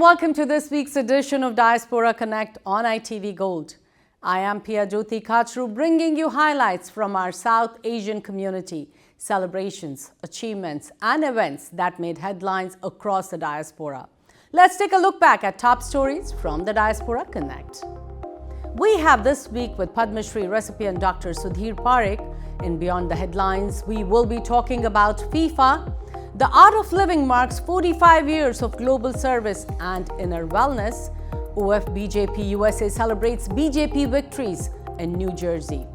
and welcome to this week's edition of Diaspora Connect on ITV Gold. I am Pia Jyoti Kachru, bringing you highlights from our South Asian community, celebrations, achievements and events that made headlines across the diaspora. Let's take a look back at top stories from the Diaspora Connect. We have this week with Padma Shri recipient Dr. Sudhir Parekh. In Beyond the Headlines, we will be talking about FIFA. The Art of Living marks 45 years of global service and inner wellness. OFBJP USA celebrates BJP victories in New Jersey.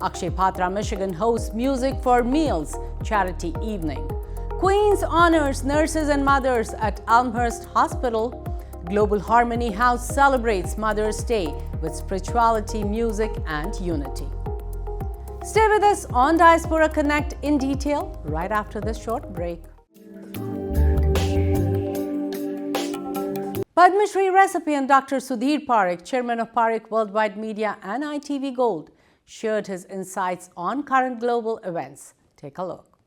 Akshay Patra, Michigan hosts Music for Meals charity evening. Queens honors nurses and mothers at Elmhurst Hospital. Global Harmony House celebrates Mother's Day with spirituality, music and unity. Stay with us on Diaspora Connect in detail right after this short break. Padma Shri recipient Dr. Sudhir Parekh, chairman of Parekh Worldwide Media and ITV Gold, shared his insights on current global events. Take a look.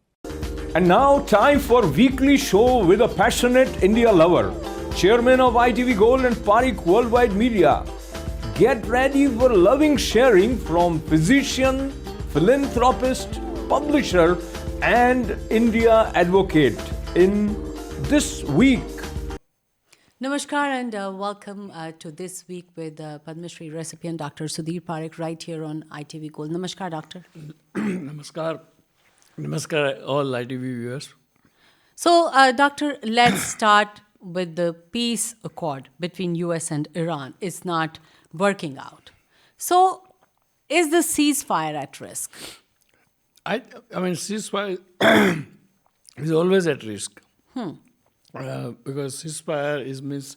And now time for weekly show with a passionate India lover, chairman of ITV Gold and Parekh Worldwide Media. Get ready for loving sharing from physician, philanthropist, publisher and India advocate in this week. Namaskar and welcome to this week with Padma Shri recipient Dr. Sudhir Parekh right here on ITV Gold. Namaskar, Doctor. Namaskar. Namaskar, all ITV viewers. So, Doctor, let's start with the peace accord between US and Iran. It's not working out. So, is the ceasefire at risk? I mean, ceasefire is always at risk. Because ceasefire means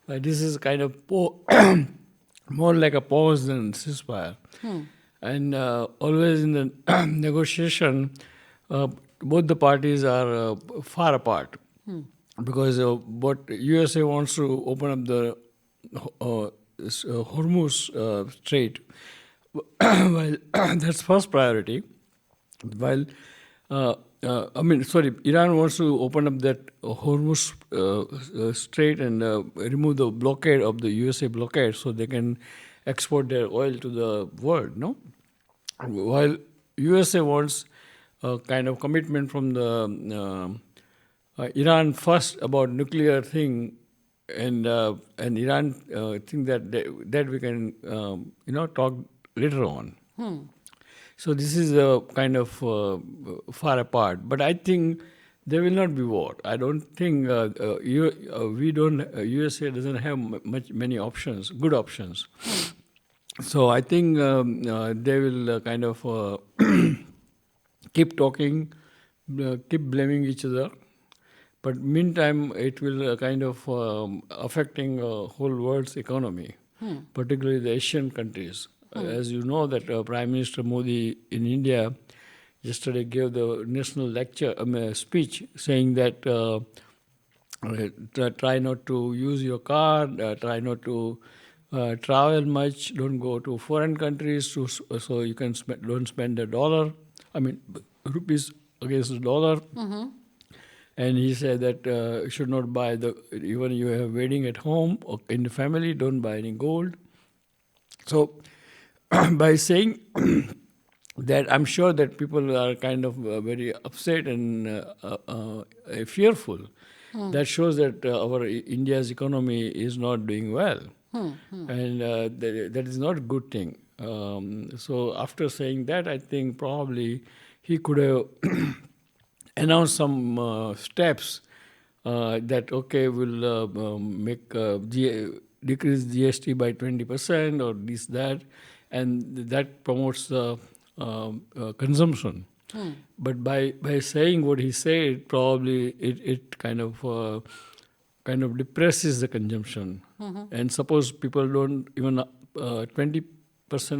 this is kind of more like a pause than ceasefire. And always in the negotiation, both the parties are far apart. Because what USA wants to open up the Hormuz Strait, while that's first priority. While Iran wants to open up that Hormuz Strait and remove the blockade of the USA blockade so they can export their oil to the world, no? While USA wants a kind of commitment from the Iran first about nuclear thing, and Iran think that we can talk later on. So this is kind of far apart. But I think there will not be war. I don't think USA doesn't have many options, good options. So I think they will kind of keep talking, keep blaming each other. But meantime, it will kind of affecting whole world's economy, particularly the Asian countries. As you know, that Prime Minister Modi in India yesterday gave the national lecture, speech, saying that try not to use your car, try not to travel much, don't go to foreign countries, so you can don't spend rupees against the dollar. And he said that you should not buy even you have wedding at home or in the family, don't buy any gold. So by saying that, I'm sure that people are kind of very upset and fearful. That shows that our India's economy is not doing well. And that is not a good thing. So after saying that, I think probably he could have announced some steps that, okay, we'll decrease GST by 20% or this, that, and that promotes consumption. But by saying what he said, probably it kind of depresses the consumption. And suppose people don't, even 20%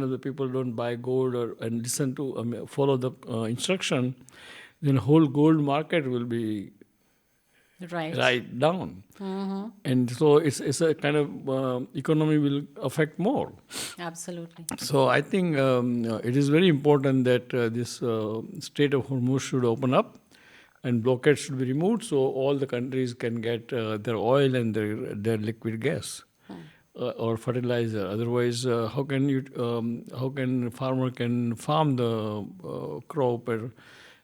of the people don't buy gold and listen to follow the instruction, then whole gold market will be right down. And so it's a kind of economy will affect more. Absolutely. So I think it is very important that this Strait of Hormuz should open up. and blockade should be removed so all the countries can get their oil and their liquid gas or fertilizer. Otherwise, how can farmer can farm the crop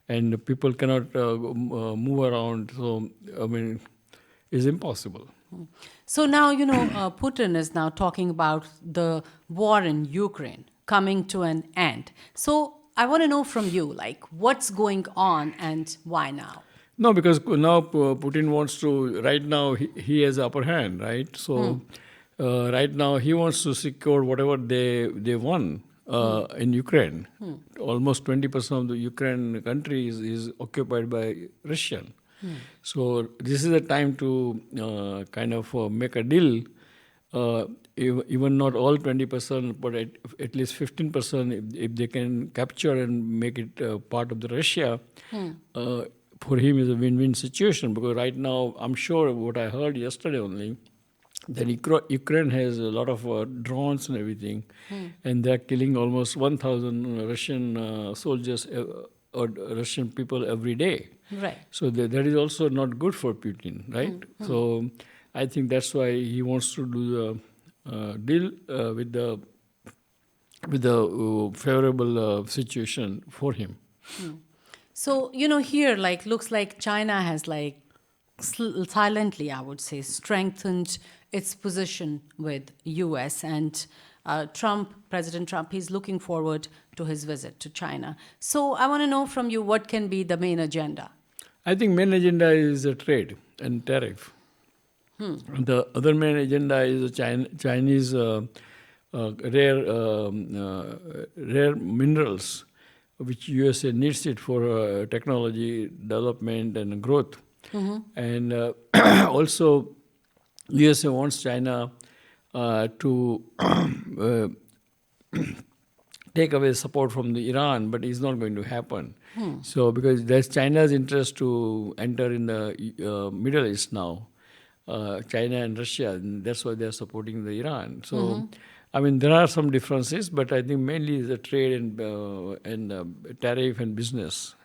and people cannot move around? So I mean, it's impossible. So now, Putin is now talking about the war in Ukraine coming to an end. So I want to know from you, like, what's going on and why now? No, because now Putin wants to, right now he has the upper hand, right? So right now he wants to secure whatever they won in Ukraine. Almost 20% of the Ukraine country is occupied by Russian. So this is the time to kind of make a deal, even not all 20%, but at least 15%, if they can capture and make it part of the Russia, for him is a win-win situation. Because right now, I'm sure what I heard yesterday only, that Ukraine has a lot of drones and everything, and they're killing almost 1,000 Russian soldiers or Russian people every day. Right. So that is also not good for Putin, right? So I think that's why he wants to do the deal with the favorable situation for him. So, here, like, looks like China has, like, silently, I would say, strengthened its position with U.S. and President Trump, he's looking forward to his visit to China. So I want to know from you, what can be the main agenda? I think main agenda is trade and tariff. The other main agenda is Chinese rare minerals, which USA needs it for technology development and growth. And also, USA wants China to take away support from the Iran, but it's not going to happen. So because there's China's interest to enter in the Middle East now, China and Russia, and that's why they're supporting the Iran. So, I mean, there are some differences, but I think mainly the trade and tariff and business.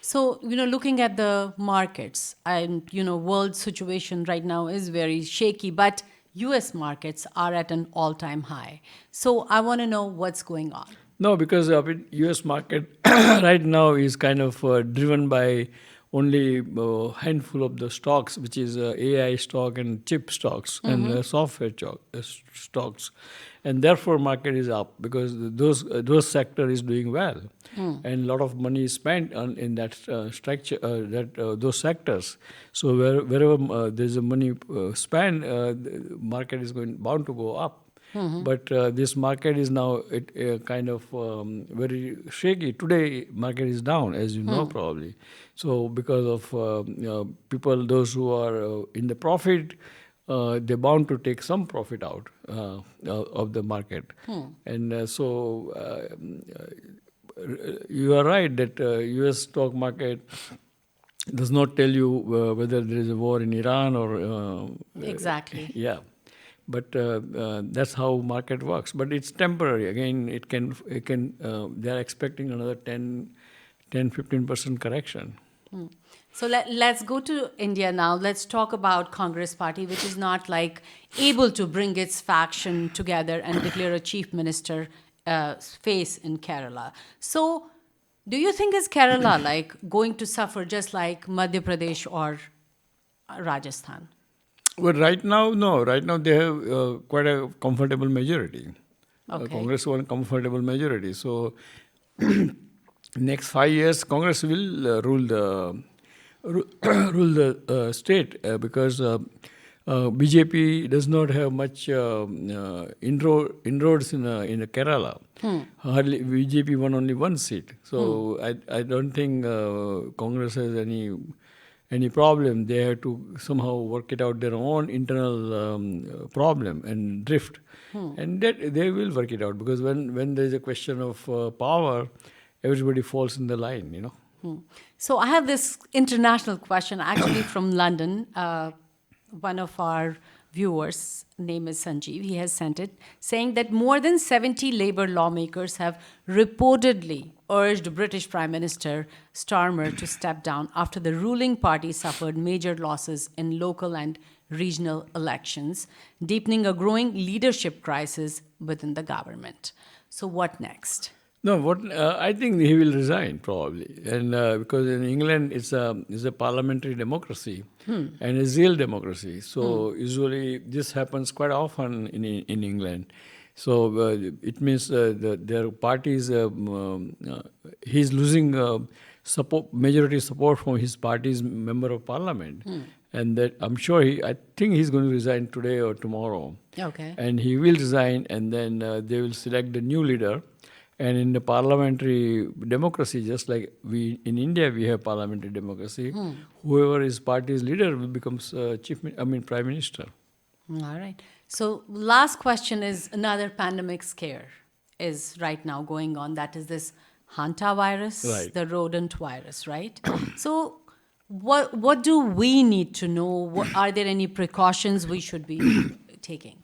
So, looking at the markets and, world situation right now is very shaky, but US markets are at an all-time high. So I want to know what's going on. No, because US market right now is kind of driven by only a handful of the stocks, which is AI stock and chip stocks and software stocks. And therefore market is up because those sector is doing well. And a lot of money is spent in that structure, those sectors. So wherever there's a money spent, the market is bound to go up. But this market is now kind of very shaky. Today, market is down, as you know probably. So because of people, those who are in the profit, they're bound to take some profit out of the market. And so you are right that U.S. stock market does not tell you whether there is a war in Iran or... Exactly. Yeah. But that's how market works. But it's temporary. Again, it can. They are expecting another 10-15% correction. So let's go to India now. Let's talk about Congress Party, which is not like able to bring its faction together and declare a chief minister face in Kerala. So do you think is Kerala like going to suffer just like Madhya Pradesh or Rajasthan? Well, right now, no. Right now, they have quite a comfortable majority. Okay. Congress won a comfortable majority. So, next 5 years, Congress will rule the state because BJP does not have much inroads in Kerala. Hardly BJP won only one seat. So I don't think Congress has any problem. They have to somehow work it out their own internal problem and drift. And that they will work it out because when there is a question of power, everybody falls in the line, So I have this international question actually from London. One of our viewers, name is Sanjeev, he has sent it, saying that more than 70 labor lawmakers have reportedly urged British Prime Minister Starmer to step down after the ruling party suffered major losses in local and regional elections, deepening a growing leadership crisis within the government. So what next? No, I think he will resign probably, and because in England it's a parliamentary democracy and a real democracy. So usually this happens quite often in England. So it means that their parties he's losing majority support from his party's member of parliament, and that I'm sure I think he's going to resign today or tomorrow. Okay. And he will resign, and then they will select the new leader. And in the parliamentary democracy, just like in India, we have parliamentary democracy. Whoever is party's leader will become prime minister. All right. So last question is another pandemic scare is right now going on. That is this hantavirus, Right. the rodent virus, right? So what do we need to know? Are there any precautions we should be taking?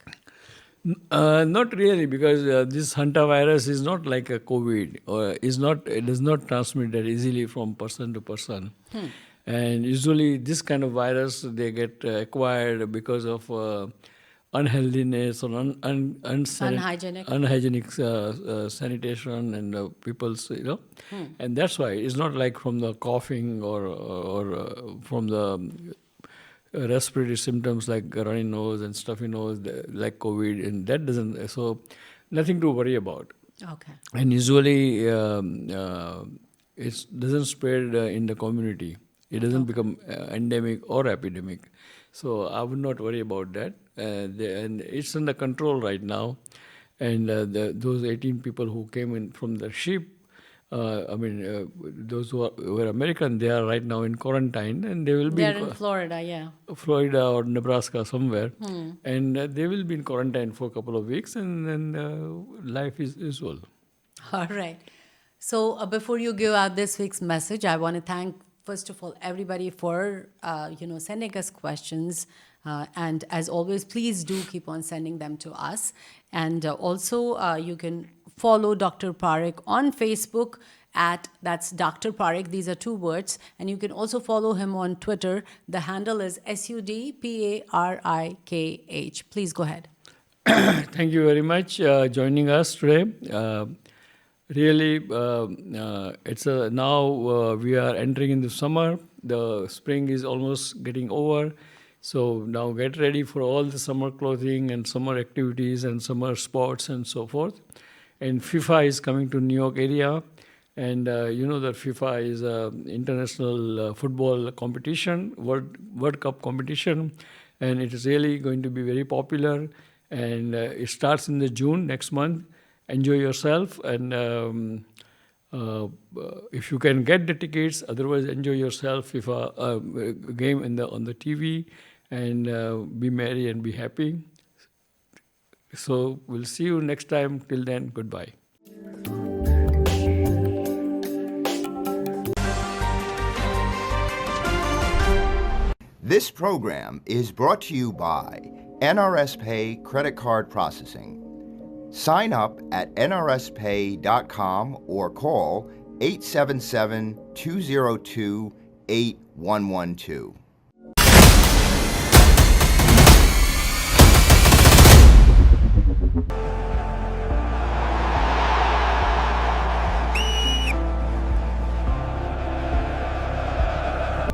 Not really, because this hantavirus is not like a COVID, or it does not transmit that easily from person to person. And usually this kind of virus, they get acquired because of unhealthiness or unhygienic sanitation and people's, and that's why it's not like from the coughing or from the respiratory symptoms like runny nose and stuffy nose, like COVID, and that doesn't, so nothing to worry about. Okay. And usually it doesn't spread in the community. It doesn't become endemic or epidemic. So I would not worry about that. And it's under control right now. And those 18 people who came in from the ship, those who were American, they are right now in quarantine, and they will be They're in Florida, yeah. Florida or Nebraska somewhere, and they will be in quarantine for a couple of weeks, and then life is usual. All right. So before you give out this week's message, I want to thank, first of all, everybody for sending us questions. And as always, please do keep on sending them to us. And also, you can follow Dr. Parekh on Facebook that's Dr. Parekh. These are two words. And you can also follow him on Twitter. The handle is SUDPARIKH. Please go ahead. Thank you very much joining us today. Really, it's now we are entering into summer. The spring is almost getting over. So now get ready for all the summer clothing and summer activities and summer sports and so forth. And FIFA is coming to New York area. And you know that FIFA is an international football competition, World Cup competition. And it is really going to be very popular. And it starts in the June next month. Enjoy yourself. And if you can get the tickets, otherwise enjoy yourself. FIFA game on the TV. And be merry and be happy. So we'll see you next time. Till then, goodbye. This program is brought to you by NRS Pay Credit Card Processing. Sign up at nrspay.com or call 877-202-8112.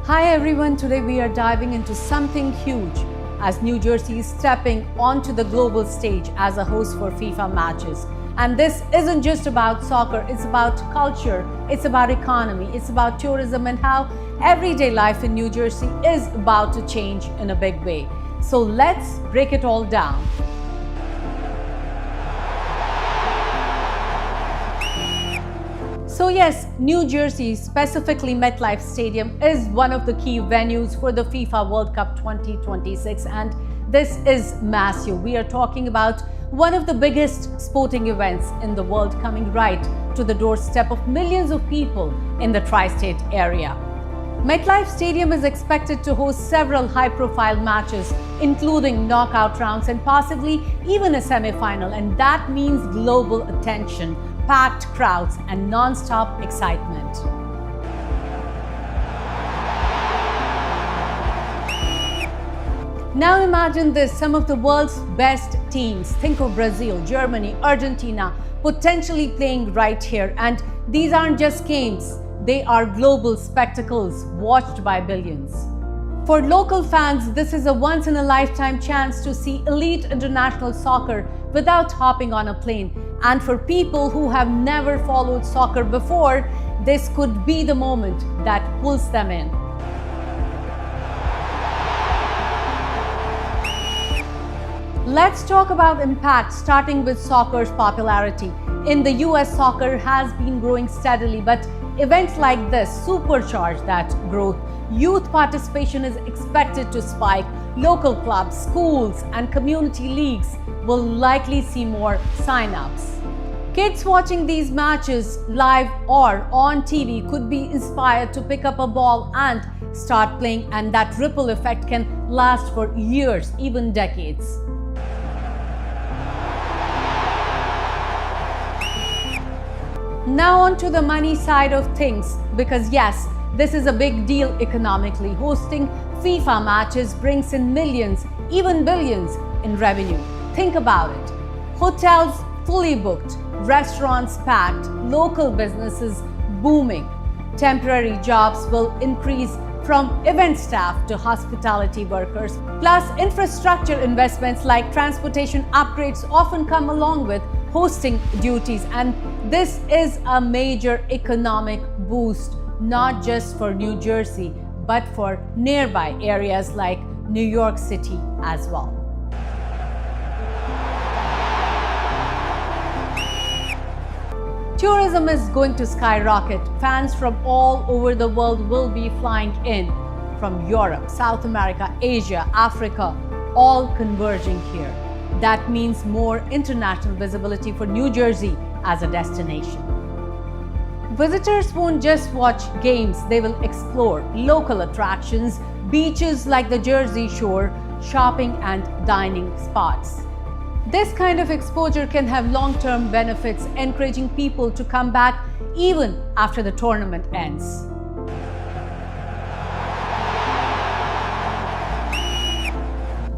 Hi everyone, today we are diving into something huge as New Jersey is stepping onto the global stage as a host for FIFA matches. And this isn't just about soccer, it's about culture, it's about economy, it's about tourism and how everyday life in New Jersey is about to change in a big way. So let's break it all down. So yes, New Jersey, specifically MetLife Stadium, is one of the key venues for the FIFA World Cup 2026, and this is massive. We are talking about one of the biggest sporting events in the world coming right to the doorstep of millions of people in the tri-state area. MetLife Stadium is expected to host several high-profile matches, including knockout rounds and possibly even a semi-final, and that means global attention, packed crowds, and non-stop excitement. Now imagine this, some of the world's best teams, think of Brazil, Germany, Argentina, potentially playing right here. And these aren't just games, they are global spectacles watched by billions. For local fans, this is a once-in-a-lifetime chance to see elite international soccer without hopping on a plane. And for people who have never followed soccer before, this could be the moment that pulls them in. Let's talk about impact, starting with soccer's popularity. In the US, soccer has been growing steadily, but events like this supercharge that growth. Youth participation is expected to spike. Local clubs, schools, and community leagues will likely see more sign-ups. Kids watching these matches live or on TV could be inspired to pick up a ball and start playing, and that ripple effect can last for years, even decades. Now on to the money side of things, because yes, this is a big deal economically. Hosting FIFA matches brings in millions, even billions in revenue. Think about it. Hotels fully booked, restaurants packed, local businesses booming. Temporary jobs will increase from event staff to hospitality workers. Plus, infrastructure investments like transportation upgrades often come along with hosting duties, and this is a major economic boost, not just for New Jersey, but for nearby areas like New York City as well. Tourism is going to skyrocket. Fans from all over the world will be flying in from Europe, South America, Asia, Africa, all converging here. That means more international visibility for New Jersey as a destination. Visitors won't just watch games, they will explore local attractions, beaches like the Jersey Shore, shopping and dining spots. This kind of exposure can have long-term benefits, encouraging people to come back even after the tournament ends.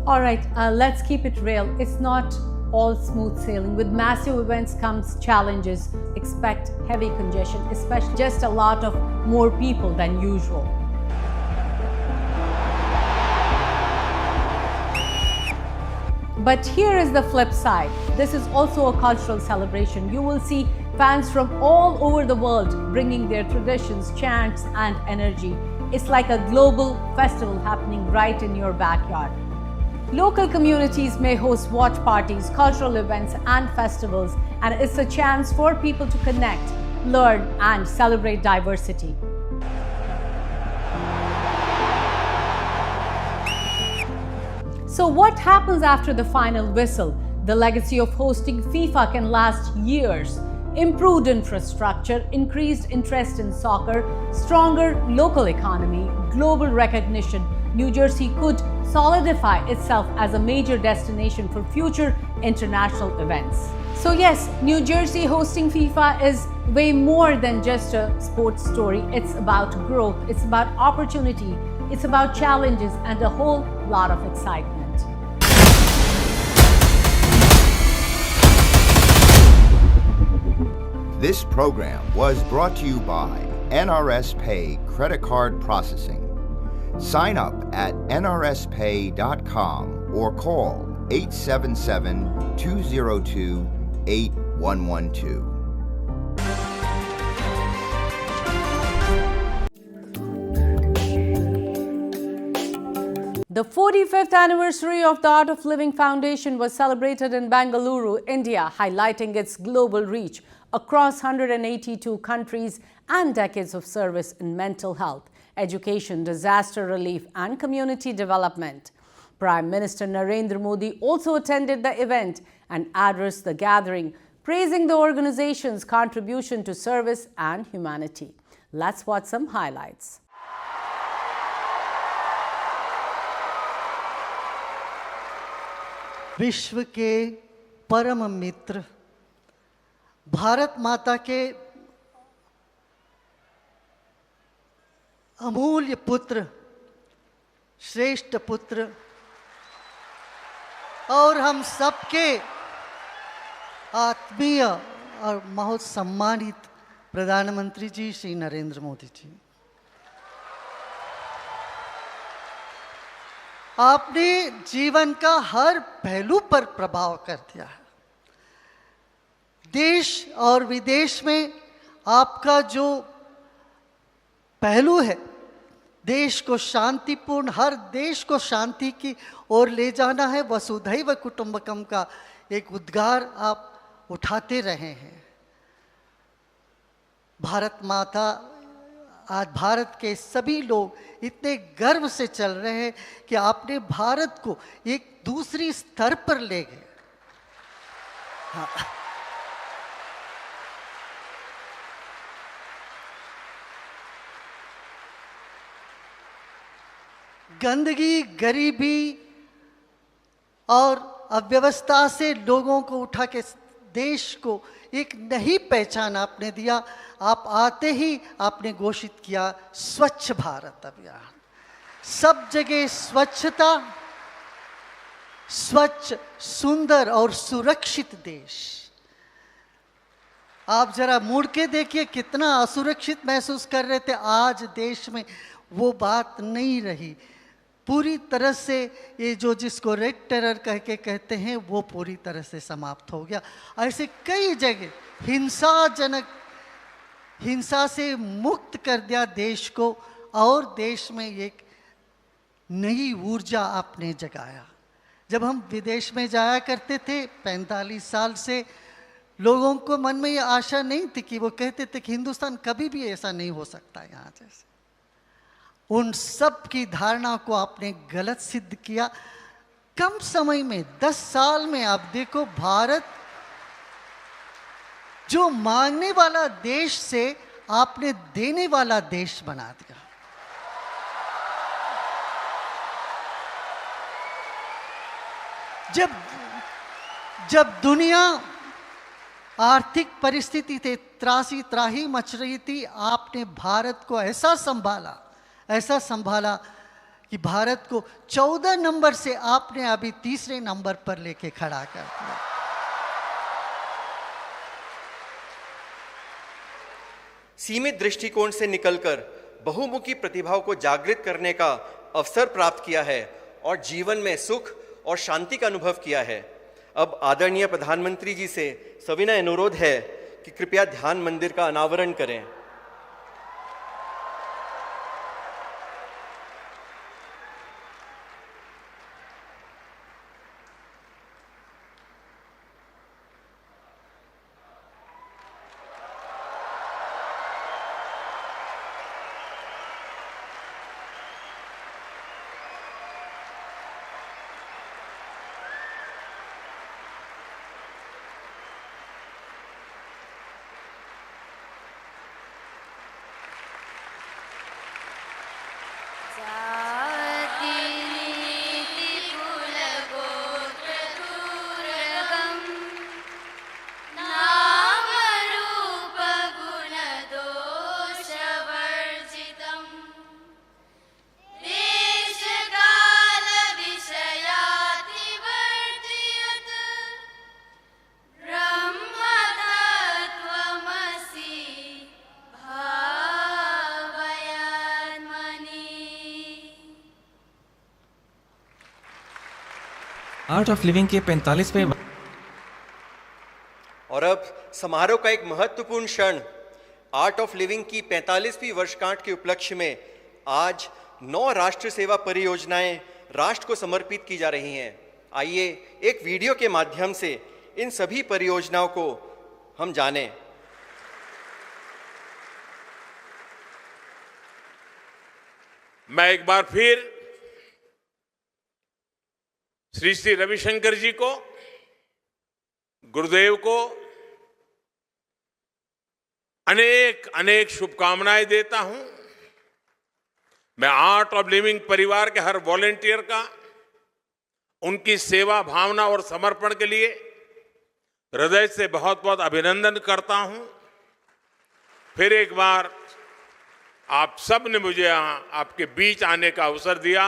All right, let's keep it real. It's not all smooth sailing. With massive events comes challenges. Expect heavy congestion, especially just a lot of more people than usual. But here is the flip side. This is also a cultural celebration. You will see fans from all over the world bringing their traditions, chants, and energy. It's like a global festival happening right in your backyard. Local communities may host watch parties, cultural events, and festivals, and it's a chance for people to connect, learn, and celebrate diversity. So what happens after the final whistle? The legacy of hosting FIFA can last years. Improved infrastructure, increased interest in soccer, stronger local economy, global recognition. New Jersey could solidify itself as a major destination for future international events. So yes, New Jersey hosting FIFA is way more than just a sports story. It's about growth, it's about opportunity, it's about challenges, and a whole lot of excitement. This program was brought to you by NRS Pay Credit Card Processing. Sign up at nrspay.com or call 877-202-8112. The 45th anniversary of the Art of Living Foundation was celebrated in Bengaluru, India, highlighting its global reach across 182 countries and decades of service in mental health, education, disaster relief, and community development. Prime Minister Narendra Modi also attended the event and addressed the gathering, praising the organization's contribution to service and humanity. Let's watch some highlights. विश्व के परम मित्र भारत माता के अमूल्य पुत्र, श्रेष्ठ पुत्र और हम सबके आत्मीय और बहुत सम्मानित प्रधानमंत्री जी श्री नरेंद्र मोदी जी, आपने जीवन का हर पहलू पर प्रभाव कर दिया है। देश और विदेश में आपका जो पहलू है, देश को शांतिपूर्ण, हर देश को शांति की ओर ले जाना है, वसुधैव कुटुंबकम का एक उद्गार आप उठाते रहे हैं। भारत माता, आज भारत के सभी लोग इतने गर्व से चल रहे हैं कि आपने भारत को एक दूसरी स्तर पर ले गए। हाँ। गंदगी, गरीबी और अव्यवस्था से लोगों को उठा के देश को एक नई पहचान आपने दिया। आप आते ही आपने घोषित किया स्वच्छ भारत अभियान। सब जगह स्वच्छता, स्वच्छ, सुंदर और सुरक्षित देश। आप जरा मुड़ के देखिए कितना असुरक्षित महसूस कर रहे थे, आज देश में वो बात नहीं रही। पूरी तरह से ये जो जिसको रेड टेरर कह के कहते हैं वो पूरी तरह से समाप्त हो गया। ऐसे कई जगह हिंसा से मुक्त कर दिया देश को और देश में एक नई ऊर्जा आपने जगाया। जब हम विदेश में जाया करते थे 45 साल से, लोगों को मन में ये आशा नहीं थी कि वो कहते थे कि हिंदुस्तान कभी भी ऐसा नहीं हो सकता यहाँ जैसे। उन सब की धारणा को आपने गलत सिद्ध किया। कम समय में 10 साल में आप देखो, भारत जो मांगने वाला देश से आपने देने वाला देश बना दिया। जब दुनिया आर्थिक परिस्थिति से त्राही मच रही थी, आपने भारत को ऐसा संभाला कि भारत को 14 नंबर से आपने अभी तीसरे नंबर पर लेके खड़ा कर दिया। सीमित दृष्टिकोण से निकलकर बहुमुखी प्रतिभाओं को जागृत करने का अवसर प्राप्त किया है और जीवन में सुख और शांति का अनुभव किया है। अब आदरणीय प्रधानमंत्री जी से सविनय अनुरोध है कि कृपया ध्यान मंदिर का अनावरण करें। आर्ट ऑफ लिविंग के 45वें और अब समारोह का एक महत्वपूर्ण क्षण, आर्ट ऑफ लिविंग की 45वीं वर्षगांठ के उपलक्ष्य में आज 9 राष्ट्र सेवा परियोजनाएं राष्ट्र को समर्पित की जा रही हैं। आइए एक वीडियो के माध्यम से इन सभी परियोजनाओं को हम जानें। मैं एक बार फिर श्री श्री रविशंकर जी को, गुरुदेव को अनेक अनेक शुभकामनाएं देता हूं। मैं आर्ट ऑफ लिविंग परिवार के हर वॉलेंटियर का उनकी सेवा भावना और समर्पण के लिए हृदय से बहुत बहुत अभिनंदन करता हूं। फिर एक बार आप सब ने मुझे आपके बीच आने का अवसर दिया,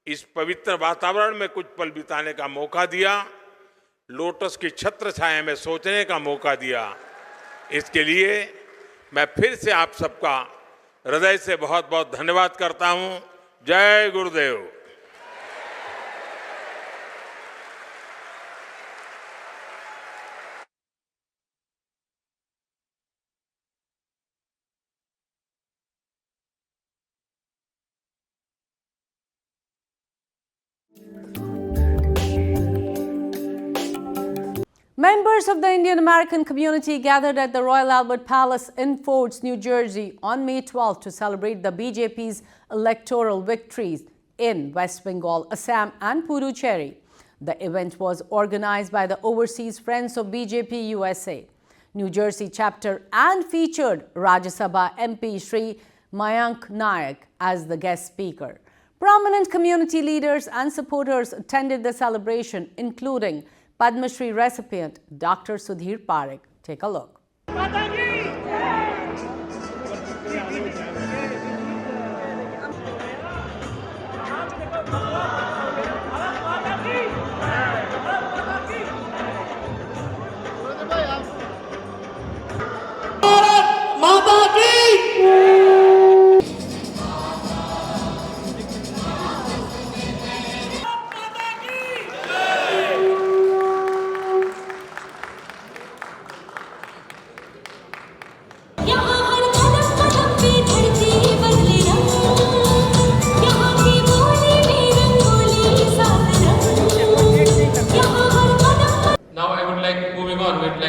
इस पवित्र वातावरण में कुछ पल बिताने का मौका दिया, लोटस की छत्र छाया में सोचने का मौका दिया। इसके लिए मैं फिर से आप सबका हृदय से बहुत बहुत धन्यवाद करता हूं। जय गुरुदेव। Members of the Indian American community gathered at the Royal Albert Palace in Fords, New Jersey on May 12 to celebrate the BJP's electoral victories in West Bengal, Assam and Puducherry. The event was organized by the Overseas Friends of BJP USA, New Jersey chapter, and featured Rajya Sabha MP Shri Mayank Nayak as the guest speaker. Prominent community leaders and supporters attended the celebration, including Padma Shri recipient Dr. Sudhir Parekh. Take a look.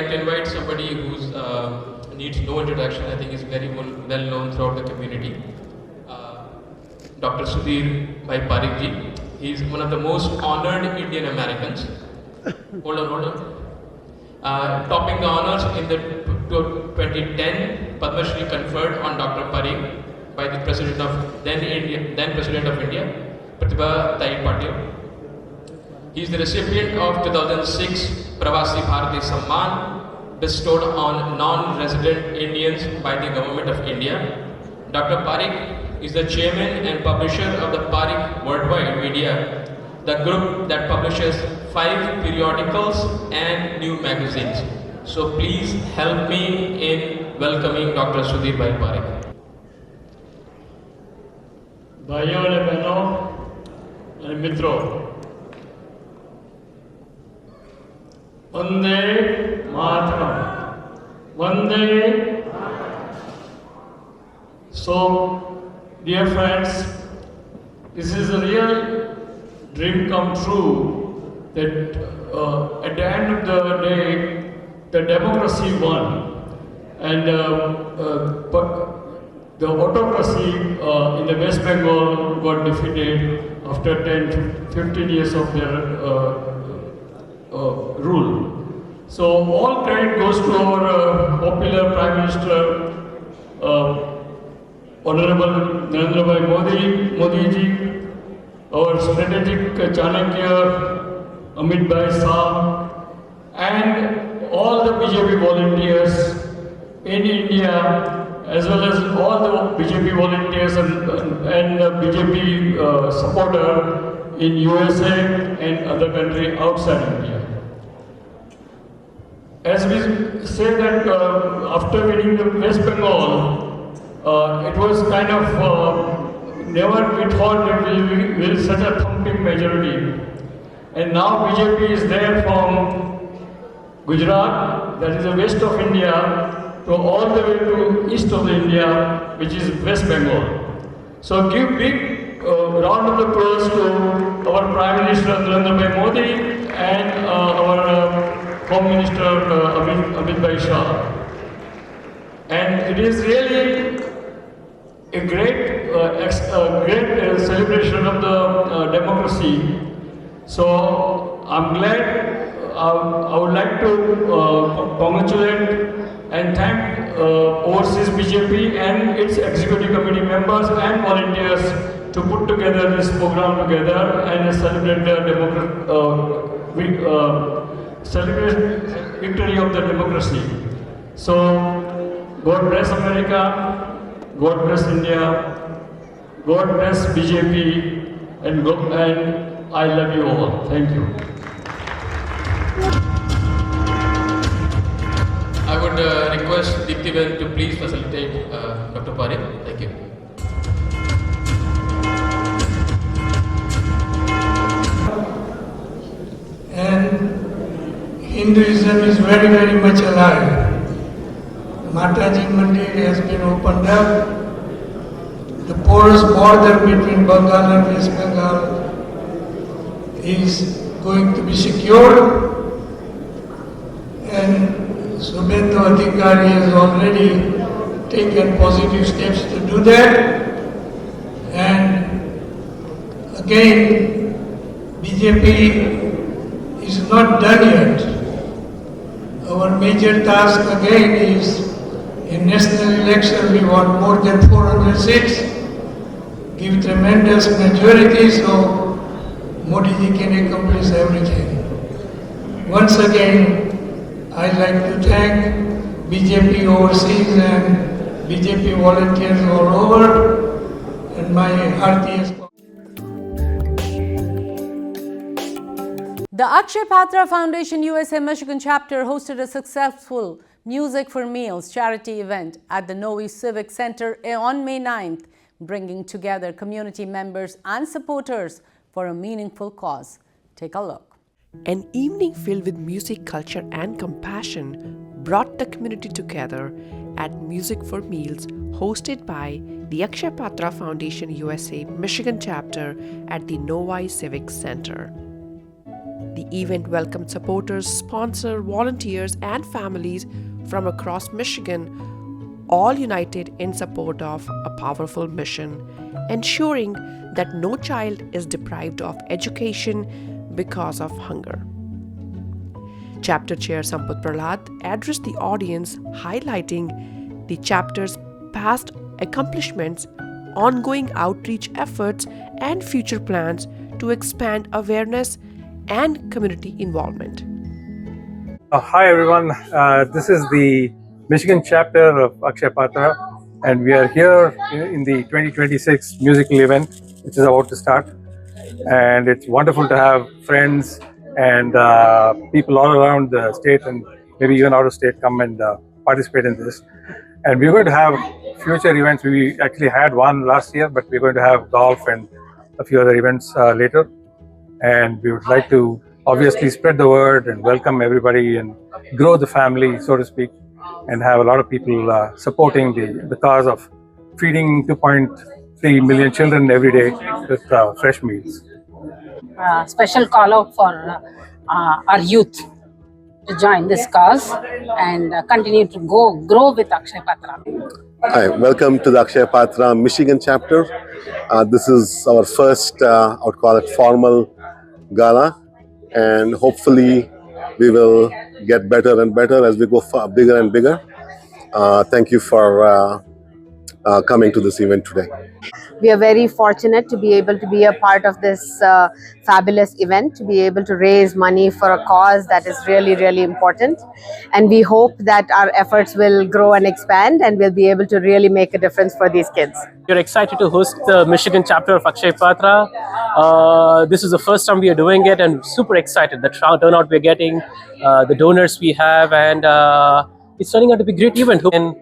Invite somebody who needs no introduction. I think is very well known throughout the community. Dr. Sudhir Bhai Parekh ji. He is one of the most honored Indian Americans. Hold on. Topping the honors in the 2010 Padma Shri conferred on Dr. Parekh by the then President of India, Pratibha Tai Patil. He is the recipient of 2006 Pravasi Bharati Samman bestowed on non-resident Indians by the Government of India. Dr. Parekh is the chairman and publisher of the Parekh Worldwide Media, the group that publishes 5 periodicals and new magazines. So please help me in welcoming Dr. Sudhir Bhai Parekh. भाइयों और बहनों और मित्रों, वंदे मातरम, वंदे। So, dear friends, this is a real dream come true that at the end of the day, the democracy won, and the autocracy in the West Bengal got defeated after 10-15 years of their rule. So all credit goes to our popular Prime Minister, Honorable Narendra Bhai Modi ji, our strategic Chanakya Amit Bhai Shah, and all the BJP volunteers in India, as well as all the BJP volunteers and BJP supporter in USA and other country outside India. As we say that after winning the West Bengal, it was kind of never we thought that we will such a thumping majority. And now BJP is there from Gujarat, that is the west of India, to all the way to east of India, which is West Bengal. So give big round of applause to our Prime Minister Narendra Bhai Modi and our Home Minister Amit Bhai Shah. And it is really a great celebration of the democracy. So I'm glad. I would like to congratulate and thank Overseas BJP and its executive committee members and volunteers to put together this program together and celebrate the celebrate victory of the democracy. So, God bless America, God bless India, God bless BJP, and I love you all. Thank you. I would request Deeptiben to please facilitate Dr. Parekh. Thank you. And Hinduism is very, very much alive. Mataji Mandir has been opened up. The porous border between Bengal and West Bengal is going to be secured. And Subhendu Adhikari has already taken positive steps to do that. And again, BJP is not done yet. Our major task again is in national election we want more than 400 seats, give tremendous majority so Modi ji can accomplish everything. Once again, I'd like to thank BJP overseas and BJP volunteers all over and my heartiest. The Akshay Patra Foundation USA Michigan chapter hosted a successful Music for Meals charity event at the Noe Civic Center on May 9th, bringing together community members and supporters for a meaningful cause. Take a look. An evening filled with music, culture, and compassion brought the community together at Music for Meals, hosted by the Akshay Patra Foundation USA Michigan chapter at the Noe Civic Center. The event welcomed supporters, sponsors, volunteers, and families from across Michigan, all united in support of a powerful mission, ensuring that no child is deprived of education because of hunger. Chapter Chair Sampath Prahlad addressed the audience, highlighting the chapter's past accomplishments, ongoing outreach efforts, and future plans to expand awareness and community involvement. Hi everyone, this is the Michigan chapter of Akshay Patra, and we are here in the 2026 musical event which is about to start, and it's wonderful to have friends and people all around the state and maybe even out of state come and participate in this. And we're going to have future events. We actually had one last year, but we're going to have golf and a few other events later. And we would like to obviously spread the word and welcome everybody and grow the family, so to speak, and have a lot of people supporting the cause of feeding 2.3 million children every day with fresh meals. Special call out for our youth to join this cause and continue to grow with Akshay Patra. Hi, welcome to the Akshay Patra Michigan chapter. This is our first, I would call it, formal gala, and hopefully we will get better and better as we go bigger and bigger. Thank you for coming to this event today. We are very fortunate to be able to be a part of this fabulous event, to be able to raise money for a cause that is really, really important. And we hope that our efforts will grow and expand and we'll be able to really make a difference for these kids. We're excited to host the Michigan chapter of Akshay Patra. This is the first time we are doing it and super excited. The turnout we're getting, the donors we have, and it's turning out to be a great event. And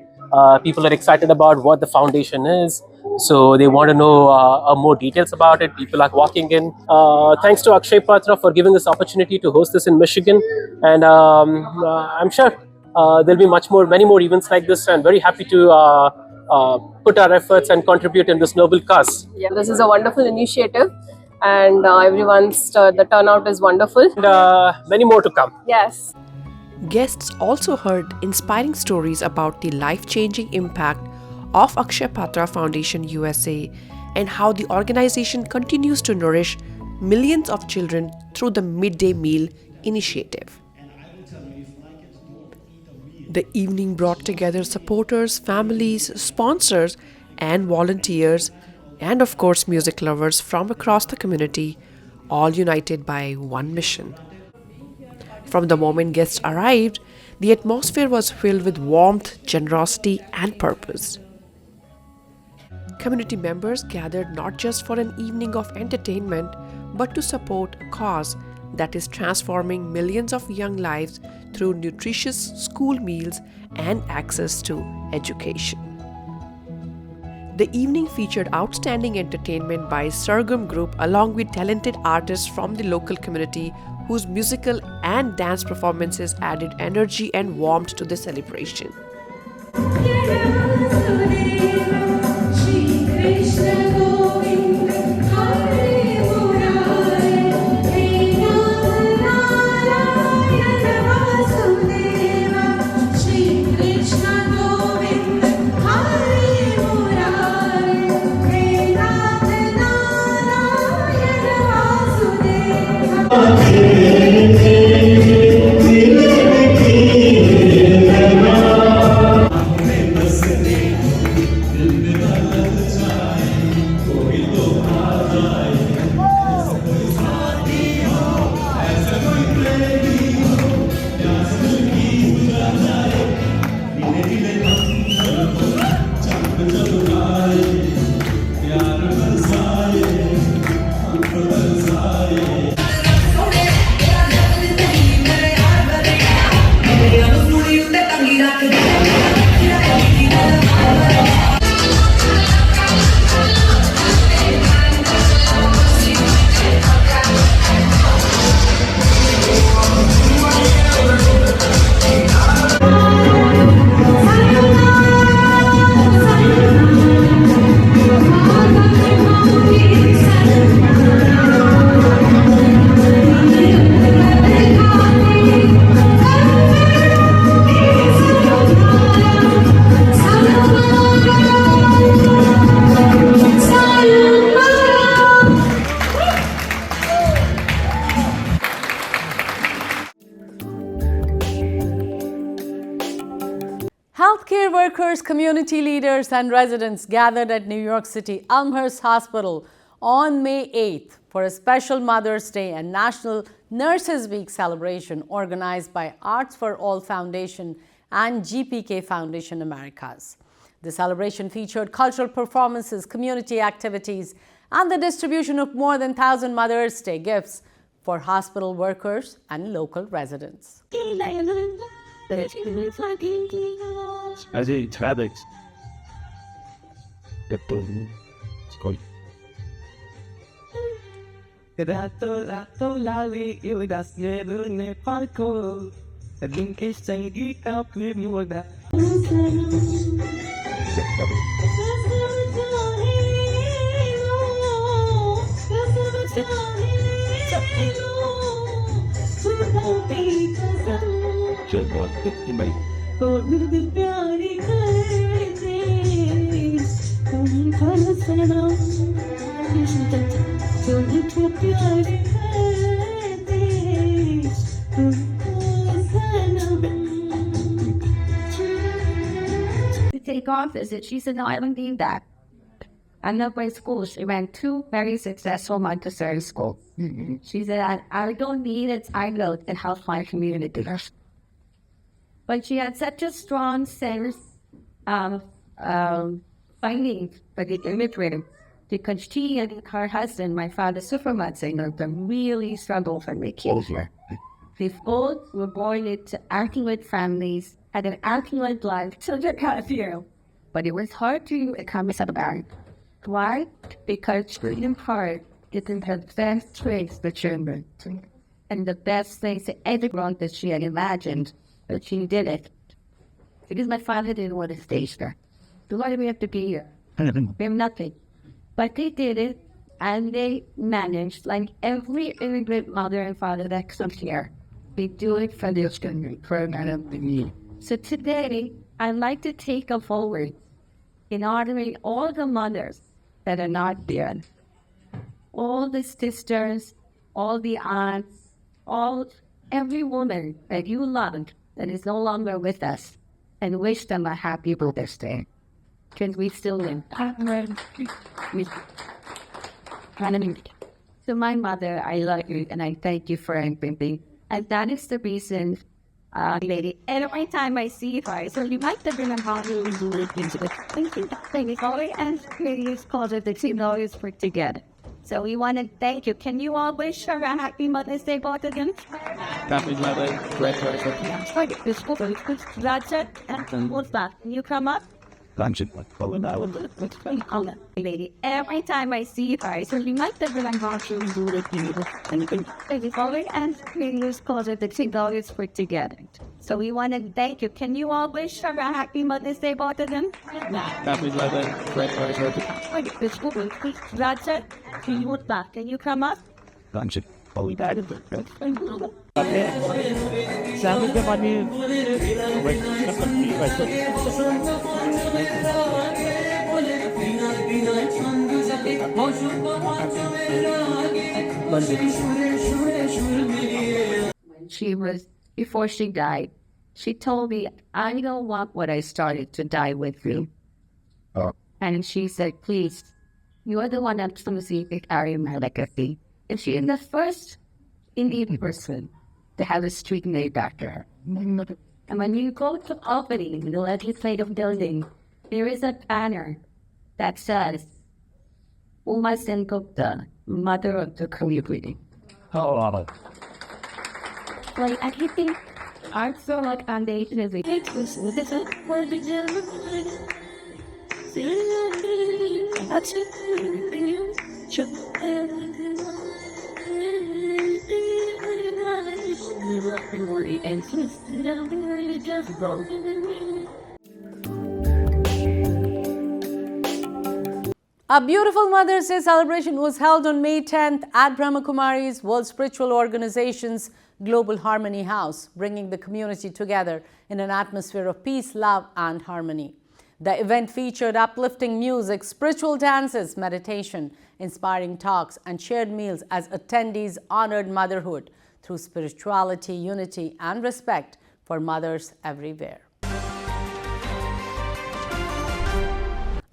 people are excited about what the foundation is. So they want to know more details about it. People are walking in. Thanks to Akshay Patra for giving us opportunity to host this in Michigan. And I'm sure there'll be many more events like this, and very happy to put our efforts and contribute in this noble cause. Yeah, this is a wonderful initiative, and the turnout is wonderful. And many more to come. Yes. Guests also heard inspiring stories about the life-changing impact of Akshay Patra Foundation USA and how the organization continues to nourish millions of children through the midday meal initiative. The evening brought together supporters, families, sponsors, and volunteers, and of course music lovers from across the community, all united by one mission. From the moment guests arrived, the atmosphere was filled with warmth, generosity, and purpose. Community members gathered not just for an evening of entertainment, but to support a cause that is transforming millions of young lives through nutritious school meals and access to education. The evening featured outstanding entertainment by Sargam Group along with talented artists from the local community whose musical and dance performances added energy and warmth to the celebration. Healthcare workers, community leaders, and residents gathered at New York City Elmhurst Hospital on May 8th for a special Mother's Day and National Nurses Week celebration organized by Arts for All Foundation and GPK Foundation Americas. The celebration featured cultural performances, community activities, and the distribution of more than 1,000 Mother's Day gifts for hospital workers and local residents. As a traffic. Rato lali iudas ne palco. Din ke sangi up muda. To take off is that she said, no, I don't need that. I'm not by school. She ran 2 very successful Montessori schools. She said, I don't need it. I know and help my community. But she had such a strong sense of fighting for the immigrant because she and her husband, my father, Superman singer, really struggled for the kids here. They both were born into affluent families, had an affluent life, children got here. But it was hard to become a American. Why? Because freedom part isn't her best traits for children. And the best things to everyone that she had imagined, but she did it. Because my father didn't want to stay here. So why do we have to be here? We have nothing. But they did it, and they managed, like every immigrant mother and father that comes here, they do it for their children, for another need. So today, I'd like to take a forward in honoring all the mothers that are not there, all the sisters, all the aunts, every woman that you loved that is no longer with us, and wish them a happy Mother's Day. Because we still live. To my mother, I love you and I thank you for everything. And that is the reason, lady, every time I see her, so you might have been how you look into the thing is always and really is called it the team always put together. So we want to thank you. Can you all wish her a happy Mother's Day both of them? Happy Mother's Day. That's it. And what's that? Can you come up? Lady, every time I see her, so you might have been how you look into the thing and really is called it the team always put together. So we want to thank you. Can you all wish her a happy Mother's Day both of them? Happy Mother's Day. That's it. Can you what's that? Can you come up? Sabi ka kami. When she was, before she died, she told me, I don't want what I started to die with you. And she said, please, you are the one that's going to carry my legacy. And she is the first Indian person to have a street named after her. And when you go to Albany, the legislative building, there is a banner that says, Uma Sen Gupta, mother of the community. Oh, Like, I think art so like foundation is A beautiful Mother's Day celebration was held on May 10th at Brahma Kumari's World Spiritual Organization's Global Harmony House, bringing the community together in an atmosphere of peace, love, and harmony. The event featured uplifting music, spiritual dances, meditation, inspiring talks, and shared meals as attendees honored motherhood through spirituality, unity, and respect for mothers everywhere.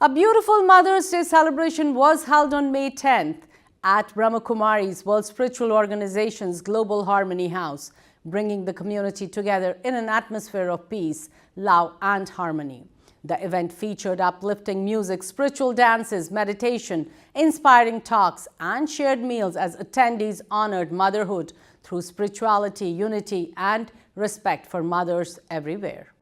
A beautiful Mother's Day celebration was held on May 10th at Brahma Kumari's World Spiritual Organization's Global Harmony House, bringing the community together in an atmosphere of peace, love, and harmony. The event featured uplifting music, spiritual dances, meditation, inspiring talks, and shared meals as attendees honored motherhood through spirituality, unity, and respect for mothers everywhere.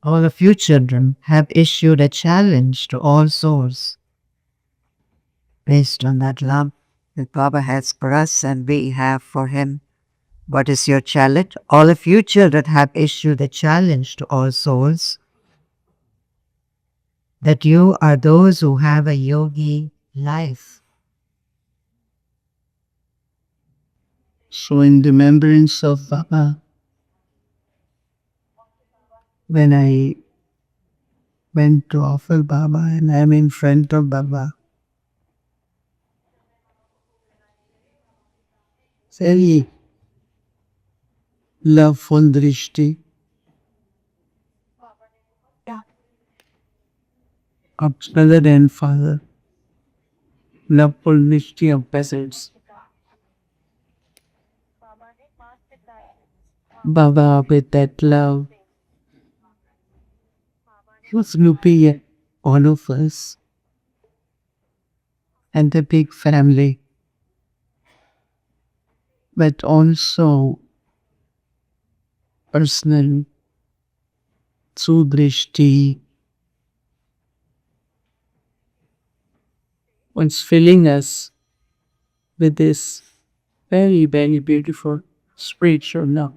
All of you children have issued a challenge to all souls based on that love that Baba has for us and we have for him. What is your challenge? All of you children have issued a challenge to all souls that you are those who have a yogi life. So in remembrance of Baba, when I went to offer Baba and I'm in front of Baba, very loveful drishti of mother and father, loveful drishti of peasants. Baba with that love was looking at all of us and the big family, but also personal Sudrishti was filling us with this very, very beautiful spiritual love.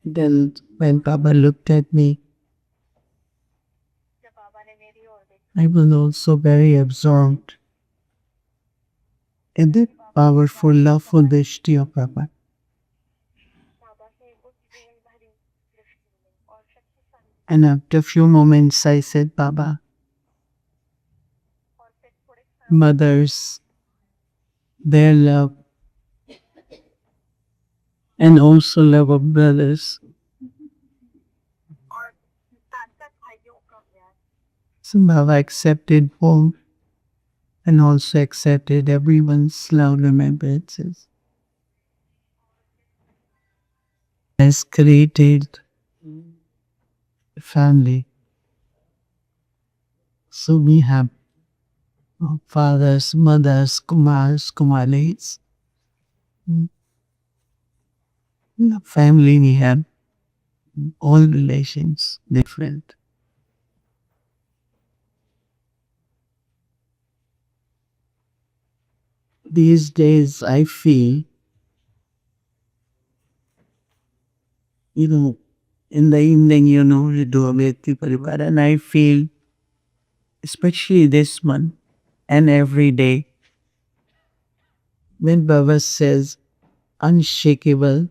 Then when Baba looked at me, I was also very absorbed in the powerful, loveful drishti of Baba. And after a few moments, I said, Baba, mothers, their love, and also love of brothers. So Baba accepted both and also accepted everyone's love remembrances. Has created a family. So we have fathers, mothers, Kumars, Kumaris. In the family we have all relations different. These days I feel, in the evening, we do a Mriti Parivar, and I feel, especially this month and every day, when Baba says unshakable,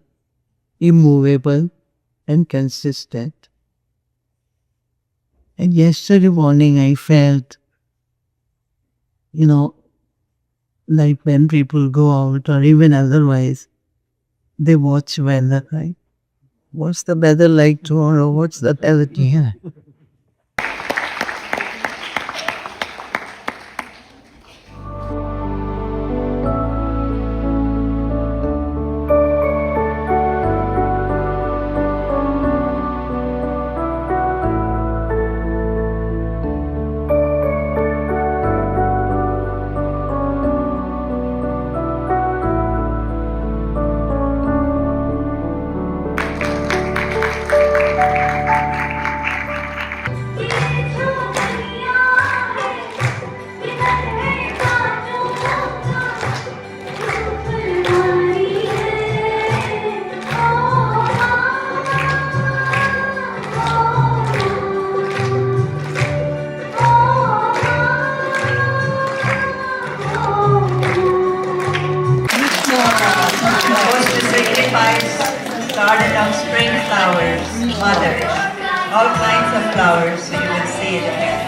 immovable, and consistent. And yesterday morning I felt, like when people go out or even otherwise, they watch weather, right? What's the weather like tomorrow? What's the weather here? Was to sacrifice garden of spring flowers, mother, all kinds of flowers, so you will see it there.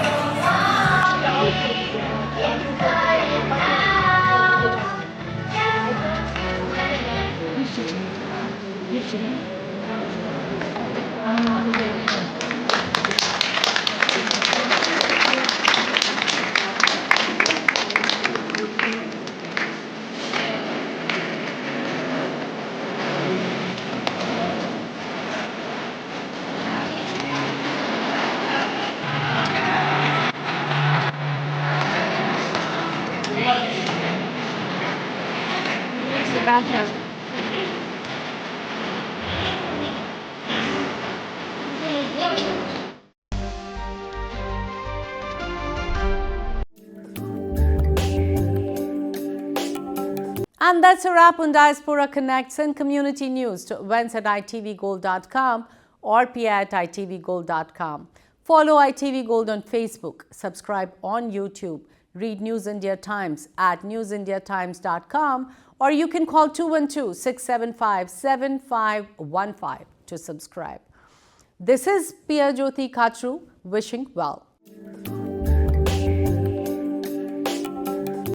And that's a wrap on Diaspora Connects and Community News. To events at itvgold.com or pa@itvgold.com. Follow ITV Gold on Facebook, subscribe on YouTube, read News India Times at newsindiatimes.com, or you can call 212-675-7515 to subscribe. This is Pia Jyoti Kachru wishing well.